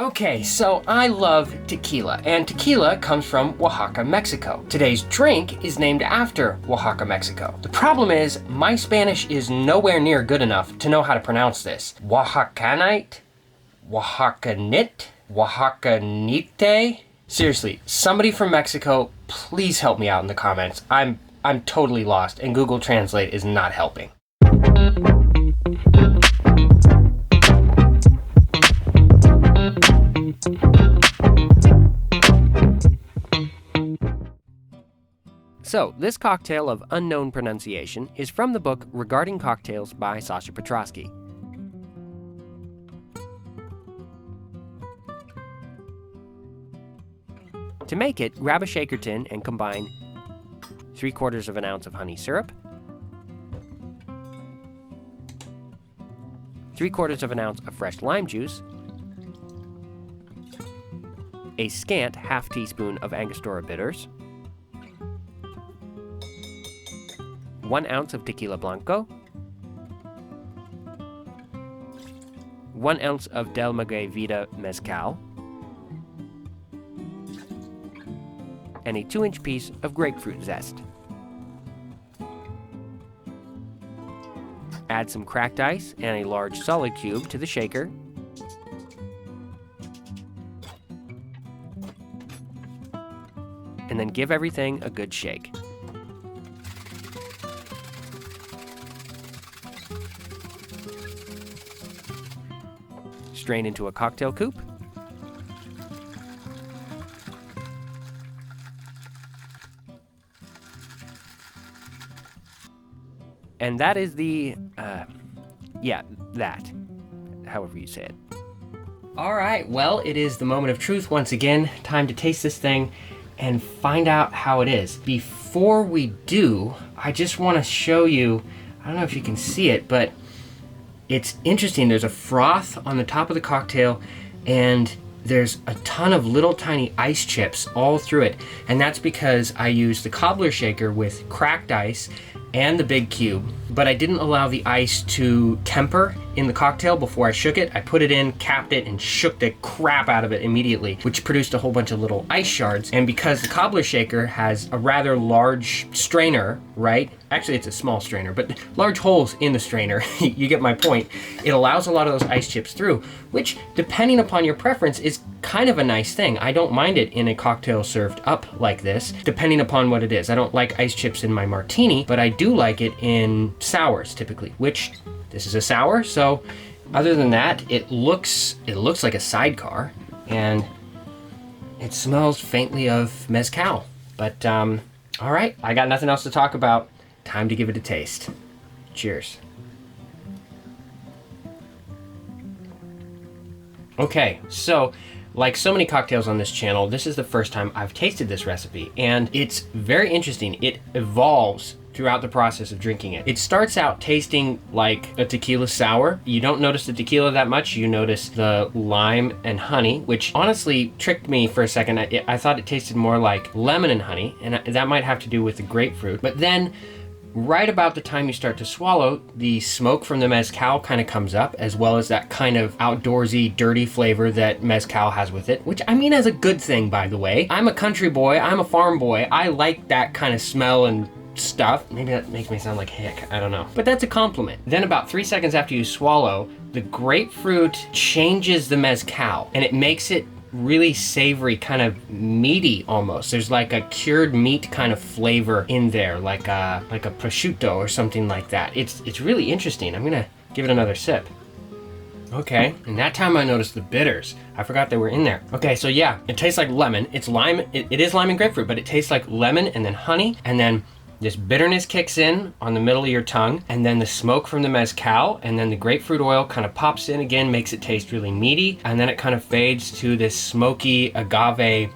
Okay, so I love tequila, and tequila comes from Oaxaca, Mexico. Today's drink is named after Oaxaca, Mexico. The problem is, my Spanish is nowhere near good enough to know how to pronounce this. Oaxacanite? Oaxacanite? Seriously, somebody from Mexico, please help me out in the comments. I'm totally lost, and Google Translate is not helping. So, this cocktail of unknown pronunciation is from the book Regarding Cocktails by Sasha Petraske. To make it, grab a shaker tin and combine 3/4 of an ounce of honey syrup, 3/4 of an ounce of fresh lime juice, a scant half teaspoon of Angostura bitters, 1 ounce of tequila blanco, 1 ounce of Del Maguey Vida Mezcal, and a 2-inch piece of grapefruit zest. Add some cracked ice and a large solid cube to the shaker. And then give everything a good shake. Strain into a cocktail coupe. And that is the, however you say it. All right, well, it is the moment of truth once again. Time to taste this thing and find out how it is. Before we do, I just want to show you, I don't know if you can see it, but it's interesting. There's a froth on the top of the cocktail, and there's a ton of little tiny ice chips all through it. And that's because I used the cobbler shaker with cracked ice and the big cube, but I didn't allow the ice to temper in the cocktail before I shook it. I put it in, capped it, and shook the crap out of it immediately, which produced a whole bunch of little ice shards. And because the cobbler shaker has a rather large strainer, right? Actually, it's a small strainer, but large holes in the strainer, you get my point. It allows a lot of those ice chips through, which, depending upon your preference, is kind of a nice thing. I don't mind it in a cocktail served up like this, depending upon what it is. I don't like ice chips in my martini, but I do like it in sours typically, which this is a sour, so other than that, it looks like a sidecar, and it smells faintly of mezcal. But all right, I got nothing else to talk about. Time to give it a taste. Cheers. Okay, so like so many cocktails on this channel, this is the first time I've tasted this recipe, and it's very interesting. It evolves throughout the process of drinking it. It starts out tasting like a tequila sour. You don't notice the tequila that much. You notice the lime and honey, which honestly tricked me for a second. I thought it tasted more like lemon and honey, and that might have to do with the grapefruit. But then right about the time you start to swallow, the smoke from the mezcal kind of comes up, as well as that kind of outdoorsy, dirty flavor that mezcal has with it, which I mean is a good thing, by the way. I'm a country boy, I'm a farm boy. I like that kind of smell and stuff. Maybe that makes me sound like hick, I don't know. But that's a compliment. Then about 3 seconds after you swallow, the grapefruit changes the mezcal, and it makes it really savory, kind of meaty almost. There's like a cured meat kind of flavor in there, like a prosciutto or something like that. It's really interesting. I'm gonna give it another sip. Okay, and that time I noticed the bitters. I forgot they were in there. Okay, so yeah, it tastes like lemon. It's lime, it is lime and grapefruit, but it tastes like lemon and then honey, and then this bitterness kicks in on the middle of your tongue, and then the smoke from the mezcal, and then the grapefruit oil kind of pops in again, makes it taste really meaty, and then it kind of fades to this smoky agave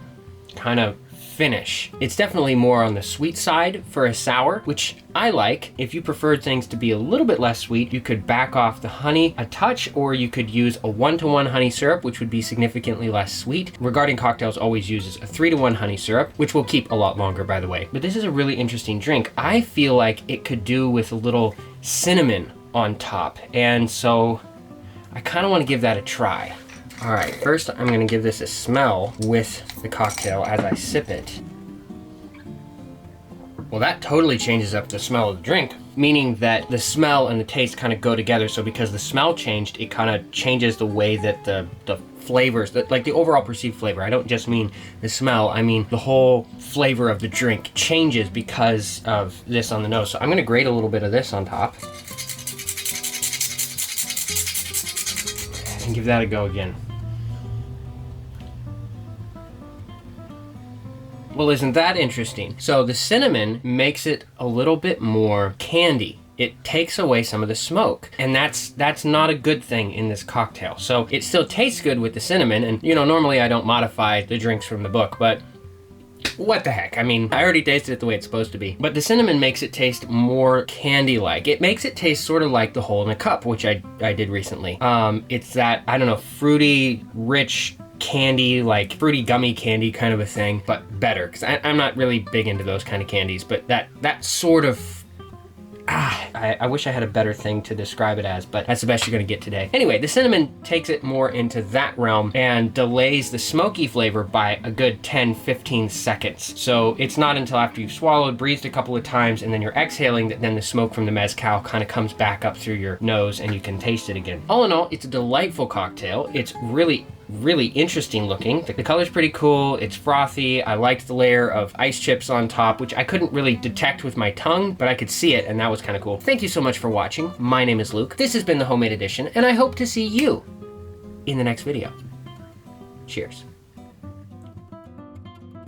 kind of finish. It's definitely more on the sweet side for a sour, which I like. If you preferred things to be a little bit less sweet, you could back off the honey a touch, or you could use a 1-to-1 honey syrup, which would be significantly less sweet. Regarding Cocktails always uses a 3-to-1 honey syrup, which will keep a lot longer, by the way. But this is a really interesting drink. I feel like it could do with a little cinnamon on top, and so I kind of want to give that a try. All right, first I'm gonna give this a smell with the cocktail as I sip it. Well, that totally changes up the smell of the drink, meaning that the smell and the taste kind of go together. So because the smell changed, it kind of changes the way that the flavors, like the overall perceived flavor. I don't just mean the smell, I mean the whole flavor of the drink changes because of this on the nose. So I'm gonna grate a little bit of this on top and give that a go again. Well, isn't that interesting? So the cinnamon makes it a little bit more candy. It takes away some of the smoke, and that's not a good thing in this cocktail. So it still tastes good with the cinnamon, and you know, normally I don't modify the drinks from the book, but what the heck? I mean, I already tasted it the way it's supposed to be. But the cinnamon makes it taste more candy-like. It makes it taste sort of like the hole in a cup, which I did recently. It's that, I don't know, fruity, rich candy, like fruity gummy candy kind of a thing, but better, because I'm not really big into those kind of candies, but that sort of, I wish I had a better thing to describe it as, but that's the best you're gonna get today. Anyway, the cinnamon takes it more into that realm and delays the smoky flavor by a good 10-15 seconds. So it's not until after you've swallowed, breathed a couple of times, and then you're exhaling that then the smoke from the mezcal kind of comes back up through your nose and you can taste it again. All in all, it's a delightful cocktail. It's really interesting looking. The color's pretty cool. It's frothy. I liked the layer of ice chips on top, which I couldn't really detect with my tongue, but I could see it, and that was kind of cool. Thank you so much for watching. My name is Luke. This has been the Homemade Edition, and I hope to see you in the next video. Cheers.